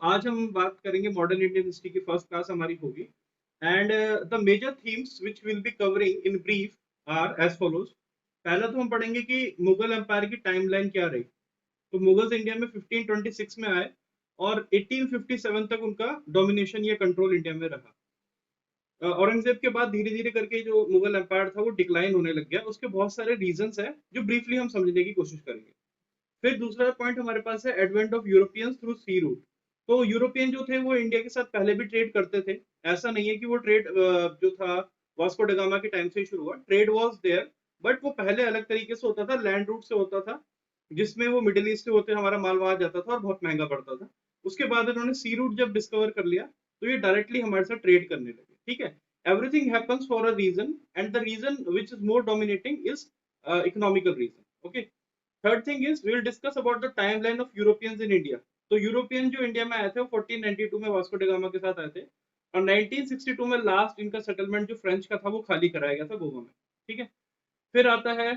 आज हम बात करेंगे मॉडर्न इंडियन हिस्ट्री की फर्स्ट क्लास हमारी होगी and the major themes which will be covering in brief are as follows. पहला तो हम पढ़ेंगे कि मुगल एम्पायर की टाइमलाइन क्या रही। तो मुगल्स इंडिया में 1526 में आए और 1857 तक उनका डोमिनेशन या कंट्रोल इंडिया में रहा। औरंगजेब के बाद धीरे धीरे करके जो मुगल एम्पायर था वो डिक्लाइन होने लग गया। उसके बहुत सारे रीजंस है जो ब्रीफली हम समझने की कोशिश करेंगे। फिर दूसरा पॉइंट हमारे पास है advent of Europeans through sea route. तो यूरोपियन जो थे वो इंडिया के साथ पहले भी ट्रेड करते थे। ऐसा नहीं है कि वो ट्रेड जो था वास्को डगामा के टाइम से ही शुरू हुआ। ट्रेड वाज देयर, बट वो पहले अलग तरीके से होता था, लैंड रूट से होता था, जिसमें वो मिडिल ईस्ट से होते हमारा माल वहां जाता था और बहुत महंगा पड़ता था। उसके बाद इन्होंने सी रूट जब डिस्कवर कर लिया तो ये डायरेक्टली हमारे साथ ट्रेड करने लगे। ठीक है, everything happens for a reason and the reason which is more dominating is economical reason. Okay, third thing is we will discuss about the timeline of Europeans in India. तो European जो India में आए थे वो 1492 में Vasco da Gama के साथ आए थे और 1962 में लास्ट इनका सेटलमेंट जो फ्रेंच का था वो खाली कराया गया था गोवा में। ठीक है, फिर आता है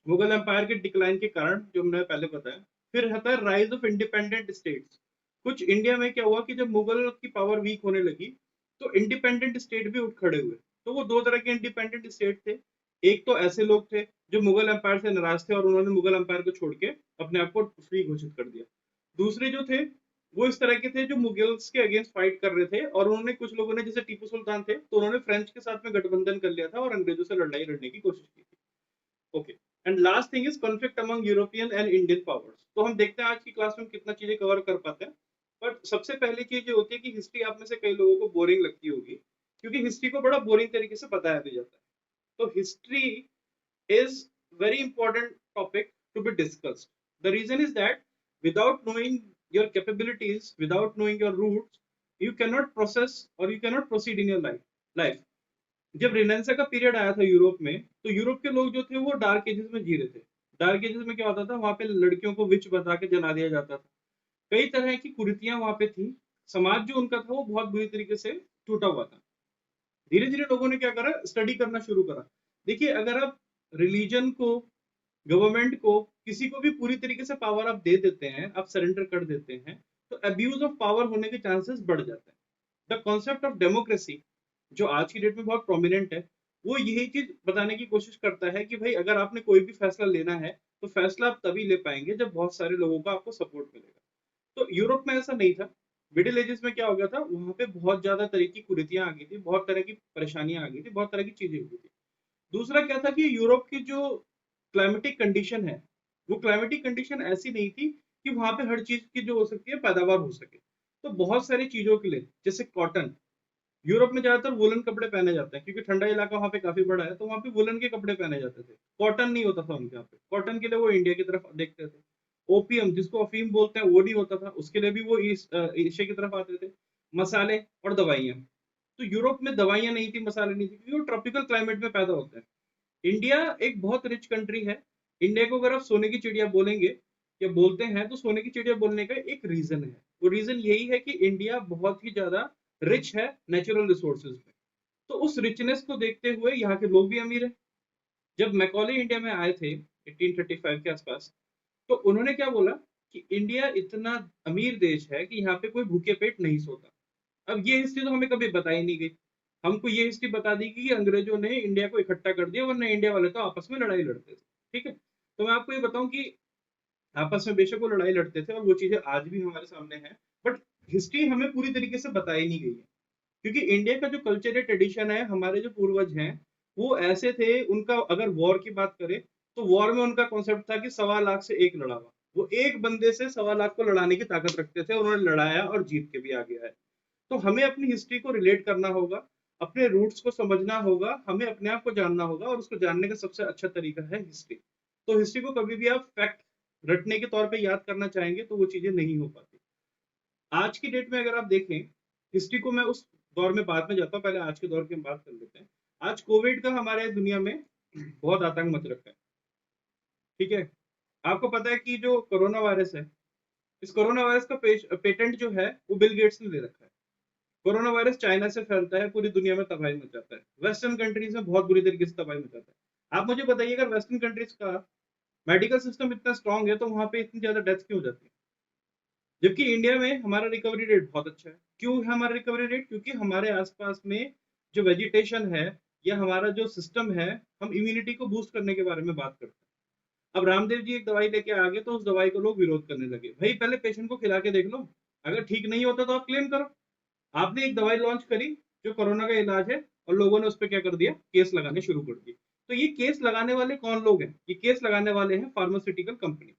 मुगल एम्पायर के डिक्लाइन के कारण जो हमने पहले बताया। फिर आता है राइज ऑफ इंडिपेंडेंट स्टेट्स। कुछ इंडिया में क्या हुआ कि जब मुगल की पावर वीक होने लगी तो इंडिपेंडेंट स्टेट भी उठ खड़े हुए। तो वो दो तरह के इंडिपेंडेंट स्टेट थे। एक तो ऐसे लोग थे जो मुगल एम्पायर से नाराज थे और उन्होंने मुगल एम्पायर को छोड़ के अपने आप को फ्री घोषित कर दिया। दूसरे जो थे वो इस तरह के थे जो मुगल्स के अगेंस्ट फाइट कर रहे थे और उन्होंने, कुछ लोगों ने जैसे टीपू सुल्तान थे तो उन्होंने फ्रेंच के साथ में गठबंधन कर लिया था और अंग्रेजों से लड़ाई लड़ने की कोशिश की थी। Okay, and last thing is conflict among European and Indian powers. तो हम देखते हैं आज की क्लास में कितना चीजें कवर कर पाते हैं। बट सबसे पहली चीज ये होती है कि हिस्ट्री आप में से कई लोगों को बोरिंग लगती होगी क्योंकि हिस्ट्री को बड़ा बोरिंग तरीके से बताया भी जाता है। तो history is very important topic to be discussed. The reason is that without knowing your capabilities, without knowing your roots, you cannot process or you cannot proceed in your life. जब रिनेंसा का period आया था Europe में तो Europe के लोग जो थे वो डार्क एजेस में जी रहे थे। डार्क एजेस में क्या होता था, वहां पे लड़कियों को विच बता के जला दिया जाता था। कई तरह की कुरीतियां वहां पे थी। समाज जो उनका था वो बहुत बुरी तरीके से टूटा हुआ था। धीरे धीरे लोगों ने क्या करा, स्टडी करना शुरू करा। देखिए, अगर आप रिलीजन को, गवर्नमेंट को, किसी को भी पूरी तरीके से पावर आप दे देते हैं, आप सरेंडर कर देते हैं, तो अब्यूज ऑफ पावर होने के चांसेस बढ़ जाते हैं। द कॉन्सेप्ट ऑफ डेमोक्रेसी जो आज की डेट में बहुत प्रोमिनेंट है, वो यही चीज बताने की कोशिश करता है कि भाई अगर आपने कोई भी फैसला लेना है तो फैसला आप तभी ले पाएंगे जब बहुत सारे लोगों का आपको सपोर्ट मिलेगा। तो यूरोप में ऐसा नहीं था। मिडिल एजेस में क्या हो गया था, वहां पे बहुत ज्यादा तरह की कुरीतियां आ गई थी, बहुत तरह की परेशानियां आ गई थी, बहुत तरह की चीजें हुई थी। दूसरा क्या था कि यूरोप की जो क्लाइमेटिक कंडीशन है, वो क्लाइमेटिक कंडीशन ऐसी नहीं थी कि वहां पे हर चीज की जो हो सकती है पैदावार हो सके। तो बहुत सारी चीजों के लिए, जैसे कॉटन, यूरोप में ज्यादातर वुलन कपड़े पहने जाते हैं क्योंकि ठंडा इलाका वहां पे काफी बड़ा है, तो वहां पे वुलन के कपड़े पहने जाते थे। कॉटन नहीं होता था उनके यहाँ पे, कॉटन के लिए वो इंडिया की तरफ देखते थे। ओपियम जिसको अफीम बोलते हैं वो नहीं होता था, उसके लिए भी वो एशिया की तरफ आते थे। मसाले और दवाइयाँ, तो यूरोप में दवाइयाँ नहीं थी, मसाले नहीं थे, क्योंकि वो ट्रॉपिकल क्लाइमेट में पैदा होते हैं। इंडिया एक बहुत रिच कंट्री है। इंडिया को अगर आप सोने की चिड़िया बोलेंगे या बोलते हैं तो सोने की चिड़िया बोलने का एक रीजन है। वो रीजन यही है कि इंडिया बहुत ही ज्यादा रिच है नेचुरल रिसोर्सेज में। तो उस रिचनेस को देखते हुए यहाँ के लोग भी अमीर है। जब मैकॉले इंडिया में आए थे 1835 के आसपास, तो उन्होंने क्या बोला कि इंडिया इतना अमीर देश है कि यहाँ पे कोई भूखे पेट नहीं सोता। अब ये हिस्ट्री तो हमें कभी बताई नहीं गई। हमको ये हिस्ट्री बता दी कि अंग्रेजों ने इंडिया को इकट्ठा कर दिया, वरना इंडिया वाले तो आपस में लड़ाई लड़ते थे। ठीक है, तो मैं आपको ये बताऊं कि आपस में बेशक वो लड़ाई लड़ते थे और वो चीजें आज भी हमारे सामने हैं, बट हिस्ट्री हमें पूरी तरीके से बताई नहीं गई है। क्योंकि इंडिया का जो कल्चर है, ट्रेडिशन है, हमारे जो पूर्वज हैं वो ऐसे थे। उनका अगर वॉर की बात करें तो वॉर में उनका कॉन्सेप्ट था कि 1.25 लाख से एक लड़ावा। वो एक बंदे से 1.25 लाख को लड़ाने की ताकत रखते थे, उन्होंने लड़ाया और जीत के भी आ गया है। तो हमें अपनी हिस्ट्री को रिलेट करना होगा, अपने रूट्स को समझना होगा, हमें अपने आप को जानना होगा, और उसको जानने का सबसे अच्छा तरीका है हिस्ट्री। तो हिस्ट्री को कभी भी आप फैक्ट रटने के तौर पे याद करना चाहेंगे तो वो चीजें नहीं हो पाती। आज की डेट में अगर आप देखें हिस्ट्री को, मैं उस दौर में बाद में जाता हूँ, पहले आज के दौर की हम बात कर लेते हैं। आज कोविड का हमारे दुनिया में बहुत आतंक मच रखा है। ठीक है, आपको पता है कि जो कोरोना वायरस है, इस कोरोना वायरस का पेटेंट जो है वो बिल गेट्स ने ले रखा है। कोरोना वायरस चाइना से फैलता है, पूरी दुनिया में तबाही मचाता है, वेस्टर्न कंट्रीज में बहुत बुरी तरीके से तबाही मचाता है। आप मुझे बताइए, अगर वेस्टर्न कंट्रीज का मेडिकल सिस्टम इतना स्ट्रांग है तो वहां पे इतनी ज्यादा डेथ क्यों हो जाती है? जबकि इंडिया में हमारा रिकवरी रेट बहुत अच्छा है। क्यों है हमारा रिकवरी रेट? क्योंकि हमारे आसपास में जो वेजिटेशन है या हमारा जो सिस्टम है, हम इम्यूनिटी को बूस्ट करने के बारे में बात करते हैं। अब रामदेव जी एक दवाई लेके आ गए तो उस दवाई को लोग विरोध करने लगे। भाई पहले पेशेंट को खिला के देख लो, अगर ठीक नहीं होता तो आप क्लेम करो। आपने एक दवाई लॉन्च करी जो कोरोना का इलाज है, और लोगों ने उस पर क्या कर दिया, केस लगाने शुरू कर दिए। तो ये केस लगाने वाले कौन लोग हैं? ये केस लगाने वाले हैं फार्मास्यूटिकल कंपनी।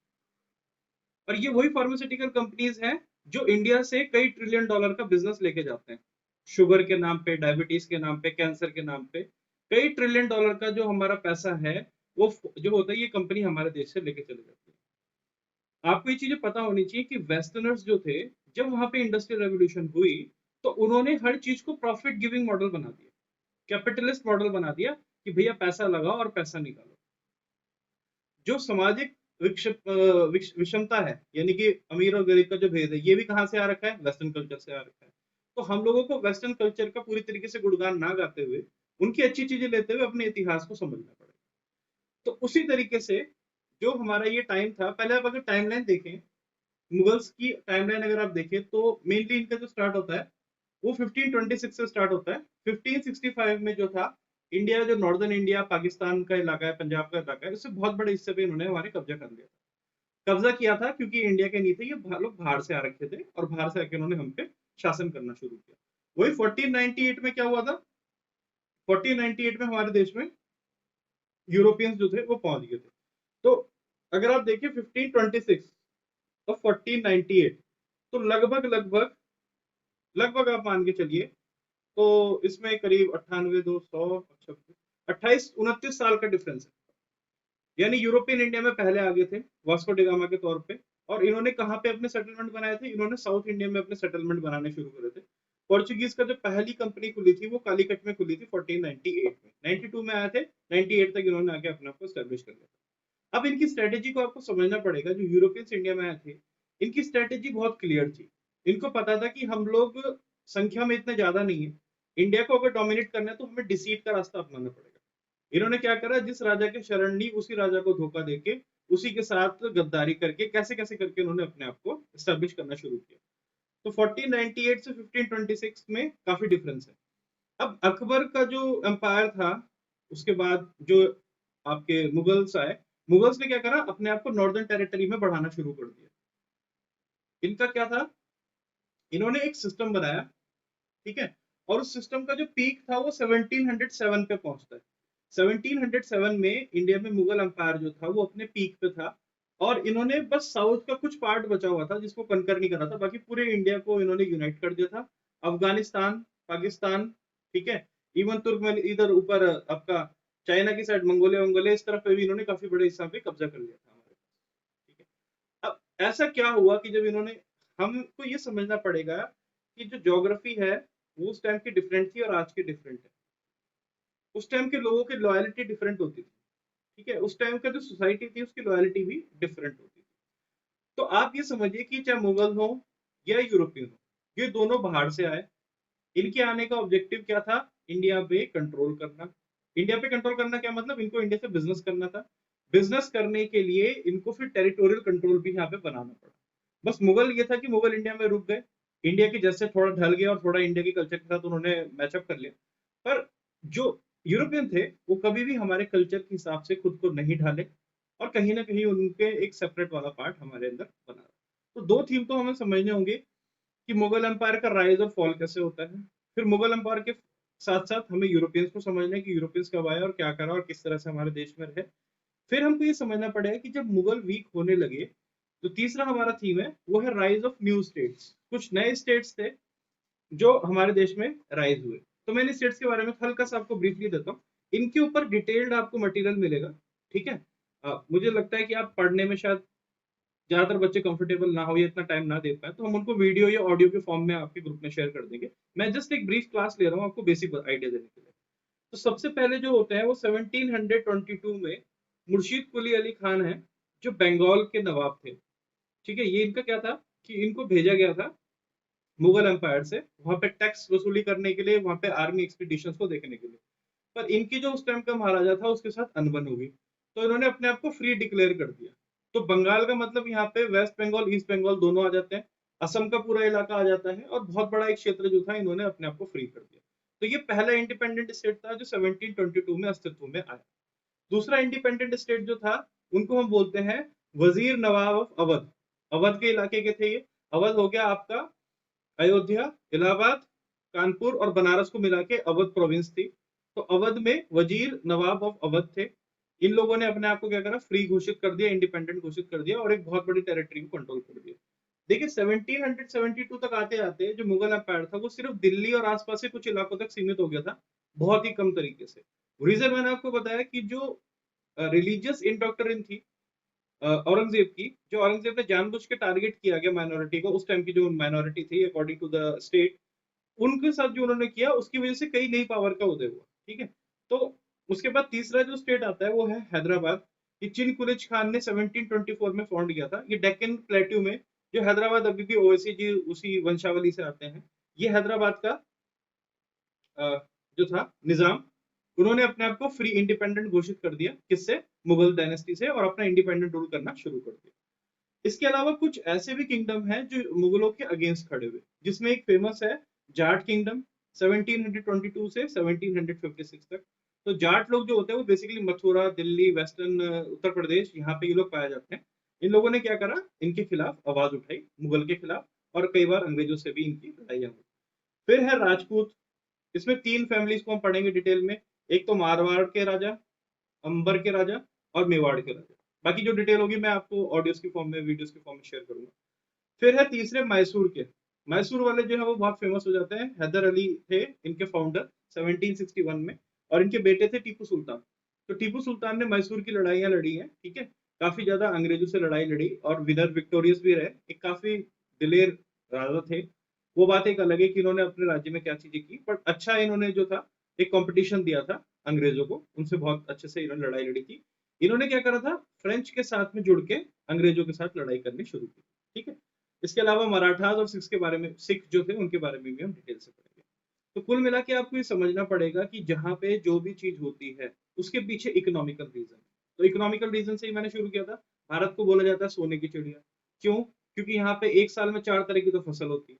और ये वही फार्मास्यूटिकल कंपनीज हैं जो इंडिया से कई ट्रिलियन डॉलर का बिजनेस लेके जाते हैं। शुगर के नाम पे, डायबिटीज के नाम पे, कैंसर के नाम पे कई ट्रिलियन डॉलर का जो हमारा पैसा है, वो जो होता है ये कंपनी हमारे देश से लेके चले जाती है। आपको ये चीजें पता होनी चाहिए कि वेस्टर्नर्स जो थे, जब वहां पे इंडस्ट्रियल रेवोल्यूशन हुई, तो उन्होंने हर चीज को प्रॉफिट गिविंग मॉडल बना दिया, कैपिटलिस्ट मॉडल बना दिया कि भैया पैसा लगाओ और पैसा निकालो। जो सामाजिक विषमता है, यानी कि अमीर और गरीब का जो भेद है, ये भी कहाँ से आ रखा है? वेस्टर्न कल्चर से आ रखा है। तो हम लोगों को वेस्टर्न कल्चर का पूरी तरीके से गुणगान ना गाते हुए, उनकी अच्छी चीजें लेते हुए अपने इतिहास को समझना पड़ेगा। तो उसी तरीके से जो हमारा ये टाइम था, पहले आप अगर टाइमलाइन देखें, मुगल्स की टाइमलाइन अगर आप देखें, तो मेनली इनका जो स्टार्ट होता है वो 1526 से स्टार्ट होता है। 1565 में जो था, इंडिया जो नॉर्दर्न इंडिया, पाकिस्तान का इलाका है, पंजाब का इलाका है, इससे बहुत बड़े हिस्से पे इन्होंने हमारे कब्जा कर लिया था। कब्जा किया था क्योंकि इंडिया के नहीं थे, ये लोग बाहर से आ रखे थे और बाहर से आके उन्होंने हम पे शासन करना शुरू किया। वही 1498 में क्या हुआ था? 1498 में हमारे देश में यूरोपियंस जो थे वो पहुंच गए थे। तो अगर आप देखिए 1526 और 1498, तो लगभग लगभग लगभग आप मान के चलिए, तो इसमें करीब 98, 200, 28, 29 साल का डिफरेंस है। यानी यूरोपियन इंडिया में पहले आ गए थे वास्को डिगामा के तौर पे, और इन्होंने कहाँ पे अपने सेटलमेंट बनाए थे? इन्होंने साउथ इंडिया में अपने सेटलमेंट बनाने शुरू करे थे। पोर्चुगीज का जो पहली कंपनी खुली थी वो कालीकट में खुली थी 1498 में। 92 में आए थे, 98 तक इन्होंने आके अपने आप को स्टैब्लिश कर लिया। अब इनकी स्ट्रेटेजी को आपको समझना पड़ेगा। जो यूरोपियंस इंडिया में आए थे, इनकी स्ट्रेटेजी बहुत क्लियर थी। इनको पता था कि हम लोग संख्या में इतने ज्यादा नहीं है, इंडिया को अगर डोमिनेट करना है तो हमें डिसीट का रास्ता अपनाना पड़ेगा। इन्होंने क्या करा, जिस राजा के शरण ली उसी राजा को धोखा देके, उसी के साथ गद्दारी करके, कैसे कैसे करके उन्होंने अपने आप को स्टैब्लिश करना शुरू किया। तो 1498 से 1526 में काफी डिफरेंस है। अब अकबर का जो एम्पायर था, उसके बाद जो आपके मुगल्स आए, मुगल्स ने क्या करा, अपने आप को नॉर्दर्न टेरिटरी में बढ़ाना शुरू कर दिया। इनका क्या था, इन्होंने एक सिस्टम बनाया, ठीक है, और उस सिस्टम का जो पीक था वो 1707 पे पहुंचता है। 1707 में इंडिया में मुगल अंपायर जो था वो अपने पीक पे था, और इन्होंने बस साउथ का कुछ पार्ट बचा हुआ था जिसको कंकर नहीं करा था, बाकी पूरे इंडिया को इन्होंने यूनाइट कर दिया था। अफगानिस्तान, पाकिस्तान, ठीक है, इवन तुर्कमेन, इधर ऊपर आपका चाइना की साइड, मंगोलिया मंगोलिया, इस तरफ पे भी इन्होंने काफी बड़े हिस्सा पे कब्जा कर लिया था हमारे पास, ठीक है। अब ऐसा क्या हुआ कि जब इन्होंने, हमको ये समझना पड़ेगा कि जो ज्योग्राफी है वो उस टाइम की डिफरेंट थी और आज की डिफरेंट है। उस टाइम के लोगों की लॉयल्टी डिफरेंट होती थी, ठीक है, उस टाइम का जो सोसाइटी थी उसकी लॉयल्टी भी डिफरेंट होती थी। तो आप ये समझिए कि चाहे मुगल हो या यूरोपियन हो, ये दोनों बाहर से आए। इनके आने का ऑब्जेक्टिव क्या था? इंडिया पे कंट्रोल करना। इंडिया पे कंट्रोल करना क्या मतलब? इनको इंडिया से बिजनेस करना था। बिजनेस करने के लिए इनको फिर टेरिटोरियल कंट्रोल भी यहाँ पे बनाना पड़ा। बस मुगल ये था कि मुगल इंडिया में रुक गए, इंडिया की जैसे थोड़ा ढल गया और थोड़ा इंडिया के कल्चर के साथ उन्होंने मैचअप कर लिया। पर जो यूरोपियन थे वो कभी भी हमारे कल्चर के हिसाब से खुद को नहीं ढाले, और कहीं ना कहीं उनके एक सेपरेट वाला पार्ट हमारे अंदर बना। तो दो थीम तो हमें समझने होंगे कि मुगल एम्पायर का राइज और फॉल कैसे होता है। फिर मुगल एम्पायर के साथ साथ हमें यूरोपियंस को समझना है कि यूरोपियंस कब आए और क्या करा और किस तरह से हमारे देश में रहे। फिर हमको ये समझना पड़ेगा कि जब मुगल वीक होने लगे, तो तीसरा हमारा थीम है वो है राइज ऑफ न्यू स्टेट्स। कुछ नए स्टेट्स थे जो हमारे देश में राइज हुए। तो मैं इन स्टेट्स के बारे में हल्का सा आपको ब्रीफली देता हूँ। इनके ऊपर डिटेल्ड आपको मटेरियल मिलेगा, ठीक है। मुझे लगता है कि आप पढ़ने में शायद ज्यादातर बच्चे कंफर्टेबल ना हो या इतना टाइम ना दे पाए, तो हम उनको वीडियो या ऑडियो के फॉर्म में आपके ग्रुप में शेयर कर देंगे। मैं जस्ट एक ब्रीफ क्लास ले रहा हूँ आपको बेसिक आइडिया देने के लिए। तो सबसे पहले जो होते हैं वो 1722 में मुर्शीद कुली अली खान है, जो बंगाल के नवाब थे, ठीक है। ये इनका क्या था कि इनको भेजा गया था मुगल एम्पायर से वहां पे टैक्स वसूली करने के लिए, वहां पे आर्मी एक्सपीडिशन को देखने के लिए। पर इनकी जो उस टाइम का महाराजा था उसके साथ अनबन हो गई, तो इन्होंने अपने आप को फ्री डिक्लेयर कर दिया। तो बंगाल का मतलब यहाँ पे वेस्ट बंगाल, ईस्ट बंगाल दोनों आ जाते हैं। असम का पूरा इलाका आ जाता है और बहुत बड़ा एक क्षेत्र जो था इन्होंने अपने आप को फ्री कर दिया। तो ये पहला इंडिपेंडेंट स्टेट था जो 1722 में अस्तित्व में आया। दूसरा इंडिपेंडेंट स्टेट जो था उनको हम बोलते हैं वजीर नवाब ऑफ अवध। अवध के इलाके के थे ये। अवध हो गया आपका अयोध्या, इलाहाबाद, कानपुर और बनारस को मिला के अवध प्रोविंस थी। तो अवध में वजीर नवाब ऑफ अवध थे। इन लोगों ने अपने आप को क्या करा, फ्री घोषित कर दिया, इंडिपेंडेंट घोषित कर दिया और एक बहुत बड़ी टेरिटरी को कंट्रोल कर दिया। देखिए 1772 तक आते आते जो मुगल एम्पायर था वो सिर्फ दिल्ली और आसपास के कुछ इलाकों तक सीमित हो गया था, बहुत ही कम तरीके से। रीजन मैंने आपको बताया कि जो रिलीजियस इंडोक्ट्रिन थी औरंगजेब की, जो औरंगजेब ने जानबूझ के टारगेट किया गया माइनॉरिटी को, उस टाइम की जो माइनॉरिटी थी अकॉर्डिंग टू द स्टेट, उनके साथ जो उन्होंने किया उसकी वजह से कई नई पावर का उदय हुआ। ठीक है। तो उसके बाद तीसरा जो स्टेट आता है वो है हैदराबाद। ये चिन कुलिच खान ने 1724 में फाउंड किया था। ये डेक्कन प्लेट्यू में, जो हैदराबाद अभी भी ओवैसी जी उसी वंशावली से आते हैं, ये हैदराबाद का जो था निजाम, उन्होंने अपने आप को फ्री इंडिपेंडेंट घोषित कर दिया। किससे? मुगल डायनेस्टी से, और अपना इंडिपेंडेंट रूल करना शुरू कर दिया। इसके अलावा कुछ ऐसे भी किंगडम हैं जो मुगलों के अगेंस्ट खड़े हुए, जिसमें एक फेमस है जाट किंगडम 1722 से 1756 तक। तो जाट लोग जो होते हैं वो बेसिकली मथुरा, दिल्ली, वेस्टर्न उत्तर प्रदेश, यहाँ पे ये लोग पाए जाते हैं। इन लोगों ने क्या करा, इनके खिलाफ आवाज उठाई, मुगल के खिलाफ, और कई बार अंग्रेजों से भी इनकी लड़ाइयां हुई। फिर है राजपूत। इसमें तीन फैमिलीज को हम पढ़ेंगे डिटेल में। एक तो मारवाड़ के राजा, अंबर के राजा और मेवाड़ के राजा। बाकी जो डिटेल होगी मैं आपको ऑडियोज की फॉर्म में, वीडियोस की फॉर्म में शेयर करूंगा। फिर है तीसरे मैसूर के। मैसूर वाले जो है वो बहुत फेमस हो जाते हैं। हैदर अली थे इनके फाउंडर 1761 में, और इनके बेटे थे टीपू सुल्तान। तो टीपू सुल्तान ने मैसूर की लड़ाइयां लड़ी हैं, ठीक है, काफी ज्यादा अंग्रेजों से लड़ाई लड़ी और विनर विक्टोरियस भी रहे। एक काफी दिलेर राजा थे। वो बात एक अलग है कि इन्होंने अपने राज्य में क्या चीजें की, बट अच्छा इन्होंने जो था एक कंपटीशन दिया था अंग्रेजों को, उनसे बहुत अच्छे से इन्होंने लड़ाई लड़ी थी। इन्होंने क्या करा था, फ्रेंच के साथ में जुड़ के अंग्रेजों के साथ लड़ाई करनी शुरू की। ठीक है। इसके अलावा मराठास और सिख के बारे में, सिख जो थे उनके बारे में भी हम डिटेल से पढ़ेंगे। तो कुल मिला के आपको ये समझना पड़ेगा कि जहां पे जो भी चीज होती है उसके पीछे इकोनॉमिकल रीजन। तो इकोनॉमिकल रीजन से ही मैंने शुरू किया था। भारत को बोला जाता है सोने की चिड़िया। क्यों? क्योंकि यहाँ पे एक साल में 4 तरह की तो फसल होती है।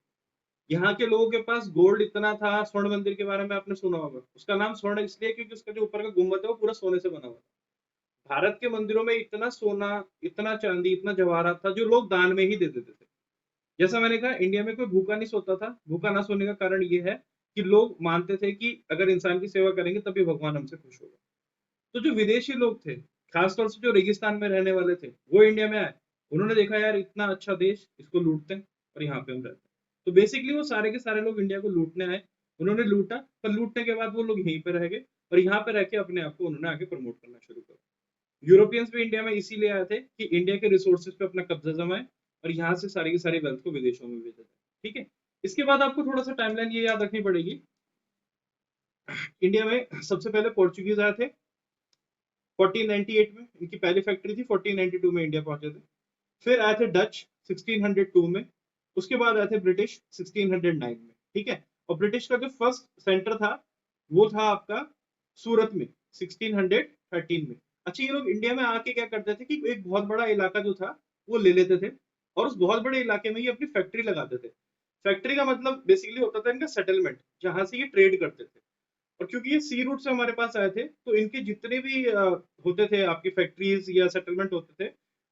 यहाँ के लोगों के पास गोल्ड इतना था। स्वर्ण मंदिर के बारे में आपने सुना होगा, उसका नाम स्वर्ण इसलिए क्योंकि उसका जो ऊपर का गुम्बद है वो पूरा सोने से बना हुआ था। भारत के मंदिरों में इतना सोना, इतना चांदी, इतना जवाहरात था जो लोग दान में ही दे देते थे। जैसा मैंने कहा, इंडिया में कोई भूखा नहीं सोता था। भूखा ना सोने का कारण ये है कि लोग मानते थे कि अगर इंसान की सेवा करेंगे तभी भगवान हमसे खुश होगा। तो जो विदेशी लोग थे, खासतौर से जो रेगिस्तान में रहने वाले थे, वो इंडिया में आए। उन्होंने देखा यार इतना अच्छा देश, इसको लूटते हैं और यहाँ पे हम रहते हैं। तो बेसिकली वो सारे के सारे लोग इंडिया को लूटने आए। उन्होंने लूटा, पर लूटने के बाद वो लोग यहीं पे रह गए और यहाँ पे रह के अपने आप को उन्होंने आगे प्रमोट करना शुरू किया। यूरोपियंस भी इंडिया में इसीलिए आए थे कि इंडिया के रिसोर्सेज पे अपना कब्जा जमाए और यहाँ से सारी की सारी वेल्थ को विदेशों में भेजा जाए। ठीक है। इसके बाद आपको थोड़ा सा टाइमलाइन ये याद रखनी पड़ेगी। इंडिया में सबसे पहले पोर्चुगीज आए थे 1498 में, इनकी पहली फैक्ट्री थी। 1492 में इंडिया पहुंचे थे। फिर आए थे डच 1602 में। उसके बाद आए थे ब्रिटिश 1609 में। ठीक है। और ब्रिटिश का जो फर्स्ट सेंटर था वो था आपका सूरत में 1613 में। अच्छा, ये लोग इंडिया में आके क्या करते थे कि एक बहुत बड़ा इलाका जो था वो ले लेते थे और उस बहुत बड़े इलाके में ये अपनी फैक्ट्री लगाते थे। फैक्ट्री का मतलब बेसिकली होता था इनका सेटलमेंट, जहां से ये ट्रेड करते थे। और क्योंकि ये सी रूट से हमारे पास आए थे तो इनके जितने भी होते थे आपकी फैक्ट्रीज या सेटलमेंट होते थे,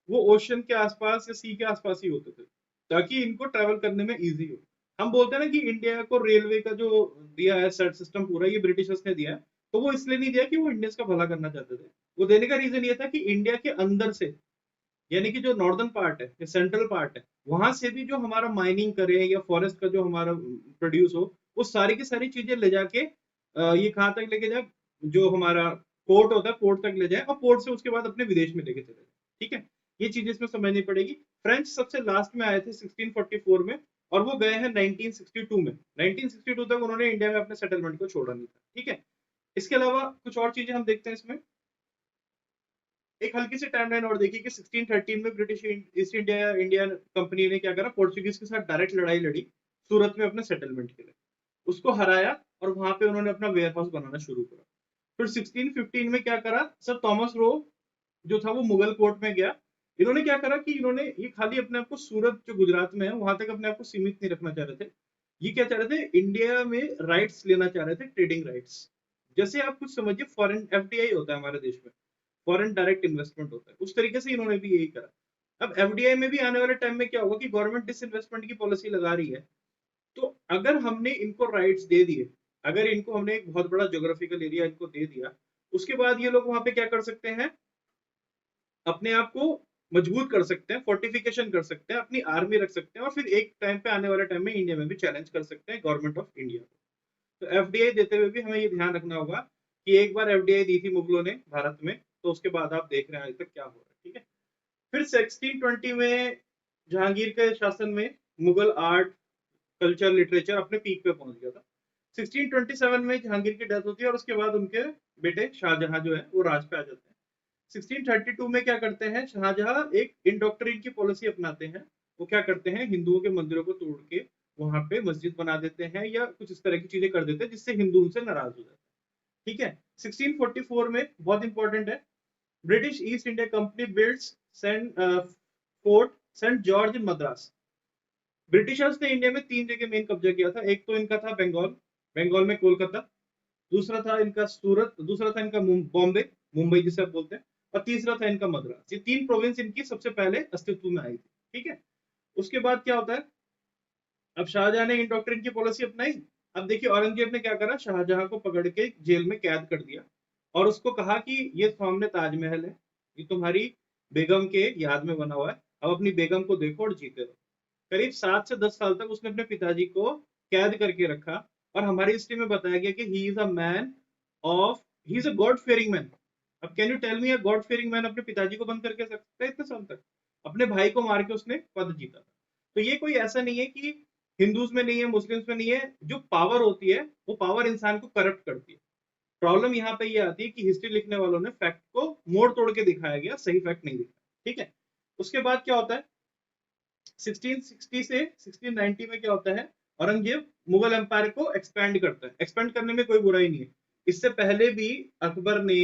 वो ओशन के आसपास या सी के आसपास ही होते थे, ताकि इनको ट्रेवल करने में इजी हो। हम बोलते हैं ना कि इंडिया को रेलवे का जो दिया है सेट सिस्टम पूरा, ये ब्रिटिशर्स ने दिया है। तो वो इसलिए नहीं दिया कि वो इंडियंस का भला करना चाहते थे। वो देने का रीजन ये था कि इंडिया के अंदर से, यानी कि जो नॉर्दर्न पार्ट है या सेंट्रल पार्ट है, वहां से भी जो हमारा माइनिंग करे या फॉरेस्ट का जो हमारा प्रोड्यूस हो, वो सारी की सारी चीजें ले जाके ये कहाँ तक लेके जाए, जो हमारा पोर्ट होता है पोर्ट तक ले जाए, और पोर्ट से उसके बाद अपने विदेश में लेके चले जाए। ठीक है। ये चीजें इसमें समझनी पड़ेगी। फ्रेंच सबसे लास्ट में आए थे 1644 में, और वो गए हैं 1962 में। 1962 तक उन्होंने इंडिया में अपने सेटलमेंट को छोड़ा नहीं था। ठीक है। इसके अलावा कुछ और चीजें हम देखते हैं इसमें। एक हल्की सी टाइमलाइन और देखिए कि 1613 में British East India Indian company ने क्या करा, पोर्चुगीज के साथ डायरेक्ट लड़ाई लड़ी सूरत में अपने सेटलमेंट के लिए। उसको हराया और वहां पे उन्होंने अपना वेयर हाउस बनाना शुरू करा। फिर 1615 में क्या करा, सर थॉमस रो जो था वो मुगल कोर्ट में गया इन्होंने क्या करा कि इन्होंने ये खाली अपने आप को सूरत जो गुजरात में है वहां तक अपने आप को सीमित नहीं रखना चाह रहे थे। ये क्या चाह रहे थे, इंडिया में राइट्स लेना चाह रहे थे, ट्रेडिंग राइट्स। जैसे आप कुछ समझिए, फॉरेन एफडीआई होता है हमारे देश में, फॉरेन डायरेक्ट इन्वेस्टमेंट होता है, उस तरीके से इन्होंने भी यही करा। अब एफडीआई में भी आने वाले टाइम में क्या होगा कि गवर्नमेंट डिसइन्वेस्टमेंट की पॉलिसी लगा रही है। तो अगर हमने इनको राइट्स दे दिए, अगर इनको हमने एक बहुत बड़ा ज्योग्राफिकल एरिया इनको दे दिया, उसके बाद ये लोग वहां पे क्या कर सकते हैं, अपने आप को मजबूत कर सकते हैं, फोर्टिफिकेशन कर सकते हैं, अपनी आर्मी रख सकते हैं, और फिर एक टाइम पे आने वाले टाइम में इंडिया में भी चैलेंज कर सकते हैं गवर्नमेंट ऑफ इंडिया को। तो एफडीआई देते हुए भी हमें ये ध्यान रखना होगा कि एक बार एफडीआई दी थी मुगलों ने भारत में, तो उसके बाद आप देख रहे हैं आज तक क्या हो रहा है। ठीक है, फिर 1620 में जहांगीर के शासन में मुगल आर्ट, कल्चर, लिटरेचर अपने पीक पे पहुंच गया था। 1627 में जहांगीर की डेथ होती है और उसके बाद उनके बेटे शाहजहां जो है वो राज पे आ जाते हैं। 1632 में क्या करते हैं शाहजहां, एक इंडोक्ट्रिन की पॉलिसी अपनाते हैं। वो क्या करते हैं, हिंदुओं के मंदिरों को तोड़ के वहां पे मस्जिद बना देते हैं या कुछ इस तरह की चीजें कर देते हैं जिससे हिंदू उनसे नाराज हो जाते हैं। ठीक है, 1644 में बहुत इंपॉर्टेंट है, British East India Company builds Saint Fort Saint George in Madras. Britishers ने इंडिया में तीन जगह मेन कब्जा किया था। एक तो इनका था बंगाल, बंगाल में कोलकाता, दूसरा था इनका सूरत, दूसरा था इनका बॉम्बे, मुंबई जिसे आप बोलते हैं, और तीसरा था इनका मद्रास। ये तीन प्रोविंस इनकी सबसे पहले अस्तित्व में आई थी। ठीक है, उसके बाद क्या होता है, अब शाहजहां ने इंडोक्ट्रिन की पॉलिसी अपनाई। अब देखिए औरंगजेब ने क्या करा, शाहजहां को पकड़ के जेल में कैद कर दिया और उसको कहा कि ये सामने ताजमहल है, ये तुम्हारी बेगम के याद में बना हुआ है, अब अपनी बेगम को देखो और जीते रहो। करीब 7 से 10 साल तक उसने अपने पिताजी को कैद करके रखा। और हमारी हिस्ट्री में बताया गया कि he is a man of, he is a god fearing man. अब can you tell me, a god fearing man अपने पिताजी को बंद करके रख सकता है इतने साल तक? अपने भाई को मार के उसने पद जीता था। तो ये कोई ऐसा नहीं है कि हिंदूज में नहीं है, मुस्लिम्स में नहीं है, जो पावर होती है वो पावर इंसान को करप्ट करती है। प्रॉब्लम यहाँ पे ये आती है कि हिस्ट्री लिखने वालों ने फैक्ट को मोड़ तोड़ के दिखाया गया, सही फैक्ट नहीं दिखाया। ठीक है, उसके बाद क्या होता है, 1660 से 1690 में क्या होता है, औरंगजेब मुगल एम्पायर को एक्सपैंड करता है। एक्सपैंड करने में कोई बुराई नहीं है, इससे पहले भी अकबर ने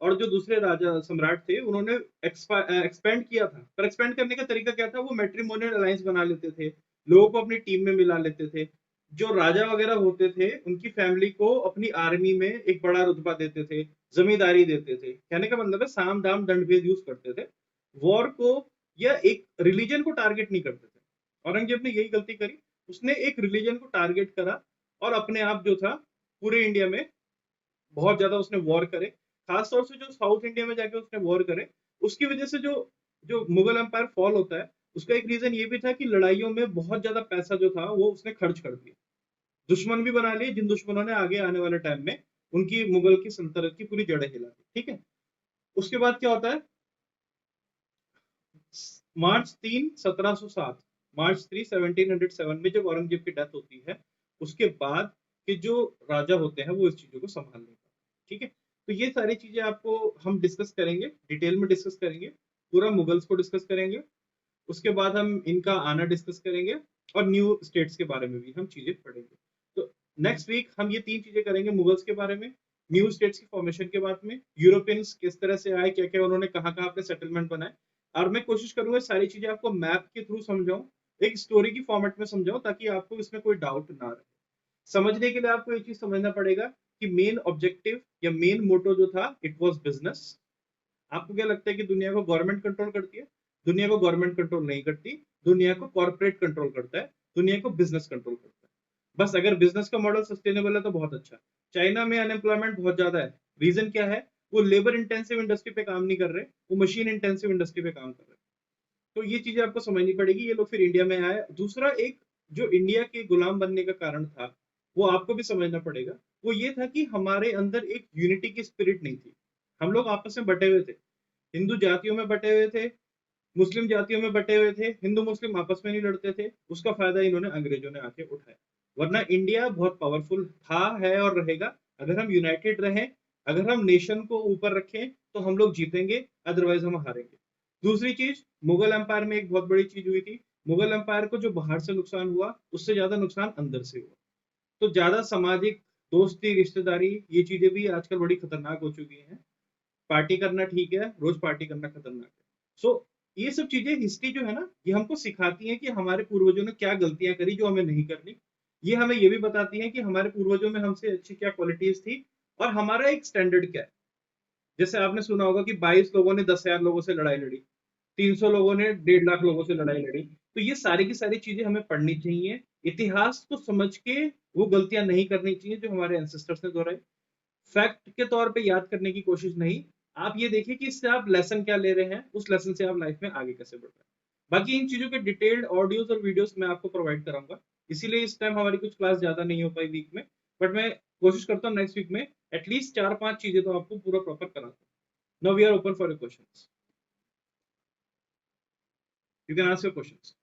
और जो दूसरे राजा सम्राट थे उन्होंने एक्सपैंड किया था। पर एक्सपैंड करने का तरीका क्या था, वो मैट्रिमोनियल अलायंस बना लेते थे, लोगों को अपनी टीम में मिला लेते थे। जो राजा वगैरह होते थे उनकी फैमिली को अपनी आर्मी में एक बड़ा रुतबा देते थे, जमींदारी देते थे। कहने का मतलब है साम दाम दंड भेद यूज करते थे, वॉर को या एक रिलीजन को टारगेट नहीं करते थे। औरंगजेब ने यही गलती करी, उसने एक रिलीजन को टारगेट करा और अपने आप जो था पूरे इंडिया में बहुत ज्यादा उसने वॉर करे। खासतौर से जो साउथ इंडिया में जाके उसने वॉर करे, उसकी वजह से जो जो मुगल एम्पायर फॉल होता है, उसका एक रीजन ये भी था कि लड़ाइयों में बहुत ज्यादा पैसा जो था वो उसने खर्च कर दिया, दुश्मन भी बना लिए जिन दुश्मनों ने आगे आने वाले टाइम में उनकी मुगल की सल्तनत की पूरी जड़ें हिला दी। ठीक है, उसके बाद क्या होता है, मार्च 3 1707, मार्च 3 1707 में जब औरंगजेब की डेथ होती है, उसके बाद के जो राजा होते हैं वो इस चीजों को संभाल लेते हैं। ठीक है, तो ये सारी चीजें आपको हम डिस्कस करेंगे, डिटेल में डिस्कस करेंगे, पूरा मुगल्स को डिस्कस करेंगे। उसके बाद हम इनका आना डिस्कस करेंगे और न्यू स्टेट्स के बारे में भी हम चीजें पढ़ेंगे। तो नेक्स्ट वीक हम ये तीन चीजें करेंगे, मुगल्स के बारे में, न्यू स्टेट्स की फॉर्मेशन के बारे में, यूरोपियंस किस तरह से आए, क्या क्या उन्होंने कहाँ कहाँ अपने सेटलमेंट बनाए। और मैं कोशिश करूंगा सारी चीजें आपको मैप के थ्रू समझाऊं, एक स्टोरी की फॉर्मेट में समझाऊं, ताकि आपको इसमें कोई डाउट ना रहे। समझने के लिए आपको एक चीज समझना पड़ेगा कि मेन ऑब्जेक्टिव या मेन मोटो जो था, इट वाज बिजनेस। आपको क्या लगता है कि दुनिया को गवर्नमेंट कंट्रोल करती है? दुनिया को गवर्नमेंट कंट्रोल नहीं करती, दुनिया को कॉर्पोरेट कंट्रोल करता है, दुनिया को बिजनेस कंट्रोल करता है। बस अगर बिजनेस का मॉडल सस्टेनेबल है तो बहुत अच्छा। चाइना में अनएम्प्लॉयमेंट बहुत ज्यादा है, रीजन क्या है, वो लेबर इंटेंसिव इंडस्ट्री पे काम नहीं कर रहे, वो मशीन इंटेंसिव इंडस्ट्री पे काम कर रहे हैं। तो ये चीजें आपको समझनी पड़ेगी। ये लोग फिर इंडिया में आए। दूसरा एक जो इंडिया के गुलाम बनने का कारण था, वो आपको भी समझना पड़ेगा। वो ये था कि हमारे अंदर एक यूनिटी की स्पिरिट नहीं थी, हम लोग आपस में बटे हुए थे, हिंदू जातियों में बटे हुए थे, मुस्लिम जातियों में बटे हुए थे, हिंदू मुस्लिम आपस में नहीं लड़ते थे। उसका फायदा इन्होंने अंग्रेजों ने आके उठाया। वरना इंडिया बहुत पावरफुल था, है और रहेगा। अगर हम यूनाइटेड रहें, अगर हम नेशन को ऊपर रखें तो हम लोग जीतेंगे, अदरवाइज हम हारेंगे। दूसरी चीज, मुगल एम्पायर में एक बहुत बड़ी चीज हुई थी, मुगल एम्पायर को जो बाहर से नुकसान हुआ उससे ज्यादा नुकसान अंदर से हुआ। तो ज्यादा सामाजिक दोस्ती रिश्तेदारी ये चीजें भी आजकल बड़ी खतरनाक हो चुकी हैं। पार्टी करना ठीक है, रोज पार्टी करना खतरनाक है। सो ये सब चीजें हिस्ट्री जो है ना, ये हमको सिखाती है कि हमारे पूर्वजों ने क्या गलतियां करी जो हमें नहीं करनी। ये हमें ये भी बताती है कि हमारे पूर्वजों में हमसे अच्छी क्या क्वालिटीज थी और हमारा एक स्टैंडर्ड क्या है। जैसे आपने सुना होगा कि 22 लोगों ने 10,000 लोगों से लड़ाई लड़ी, 300 लोगों ने 1.5 लाख लोगों से लड़ाई लड़ी। तो ये सारी की सारी चीजें हमें पढ़नी चाहिए, इतिहास को समझ के वो गलतियां नहीं करनी चाहिए जो हमारे एंसेस्टर्स ने दोहराई। फैक्ट के तौर पे याद करने की कोशिश नहीं। आप ये देखिए कि इससे आप लेसन क्या ले रहे हैं, उस लेसन से आप लाइफ में आगे कैसे बढ़ रहे हैं। बाकी इन चीजों के डिटेल्ड ऑडियोज और वीडियोस मैं आपको प्रोवाइड कराऊंगा। इसीलिए इस टाइम हमारी कुछ क्लास ज्यादा नहीं हो पाई वीक में, बट मैं कोशिश करता हूँ नेक्स्ट वीक में एटलीस्ट 4-5 चीजें तो आपको पूरा प्रॉपर करा दूं। Now we are open for your questions. You can ask your questions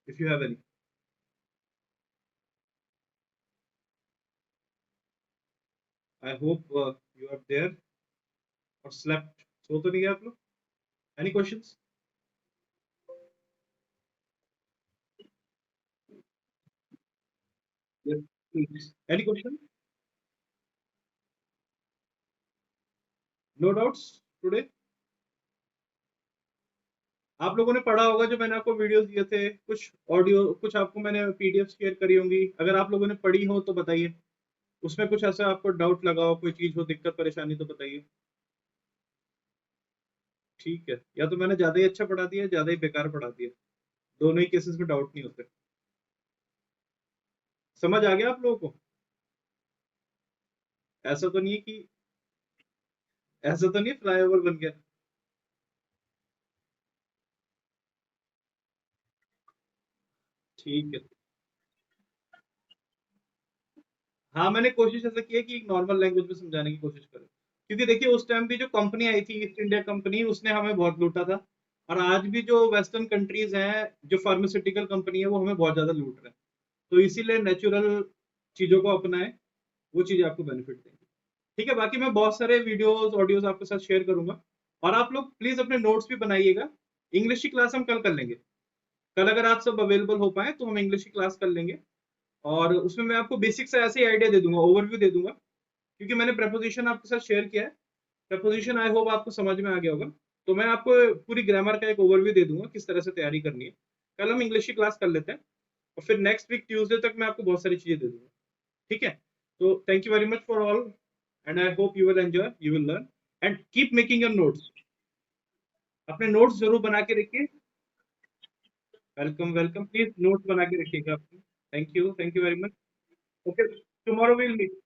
if you have any. I hope you are there और स्लेप्ट। सो तो नहीं गए आप लोग? Any questions? Yes, please. Any question? No doubts today? आप लोगों ने पढ़ा होगा जो मैंने आपको वीडियोस दिए थे, कुछ ऑडियो, कुछ आपको मैंने पीडीएफ शेयर करी होंगी। अगर आप लोगों ने पढ़ी हो तो बताइए, उसमें कुछ ऐसा आपको डाउट लगा हो, कोई चीज हो, दिक्कत परेशानी तो बताइए। ठीक है, या तो मैंने ज्यादा ही अच्छा पढ़ा दिया, ज्यादा ही बेकार पढ़ा दिया। दोनों ही केसेस में डाउट नहीं होते। समझ आ गया आप लोगों को? ऐसा तो नहीं है कि, ऐसा तो नहीं फ्लाईओवर बन गया? ठीक है। हाँ, मैंने कोशिश ऐसा की है कि एक नॉर्मल लैंग्वेज में समझाने की कोशिश करें, क्योंकि देखिए उस टाइम भी जो कंपनी आई थी, ईस्ट इंडिया कंपनी, उसने हमें बहुत लूटा था। और आज भी जो वेस्टर्न कंट्रीज हैं, जो फार्मास्यूटिकल कंपनी है, वो हमें बहुत ज्यादा लूट रहे हैं। तो इसीलिए नेचुरल चीजों को अपनाएं, वो चीजें आपको बेनिफिट देंगी। ठीक है, बाकी मैं बहुत सारे वीडियोस ऑडियोज आपके साथ शेयर करूंगा। और आप लोग प्लीज अपने नोट्स भी बनाइएगा। इंग्लिश की क्लास हम कल कर लेंगे। कल अगर आप सब अवेलेबल हो पाए तो हम इंग्लिश की क्लास कर लेंगे। और उसमें मैं आपको बेसिक से ऐसे ही आइडिया दे दूंगा, ओवरव्यू दे दूंगा, क्योंकि मैंने प्रपोजिशन आपके साथ शेयर किया है। प्रपोजिशन आई होप आपको समझ में आ गया होगा। तो मैं आपको पूरी ग्रामर का एक ओवरव्यू दे दूंगा, किस तरह से तैयारी करनी है। कल हम इंग्लिश की क्लास कर लेते हैं, और फिर नेक्स्ट वीक ट्यूसडे तक मैं आपको बहुत सारी चीजें दे दूंगा। ठीक है? तो thank you very much for all, and I hope you will enjoy, you will learn, and keep making your notes. अपने नोट्स जरूर बना के रखिए। वेलकम वेलकम, प्लीज नोट्स बना के रखिएगा अपने। Thank you very much. Okay, tomorrow will meet.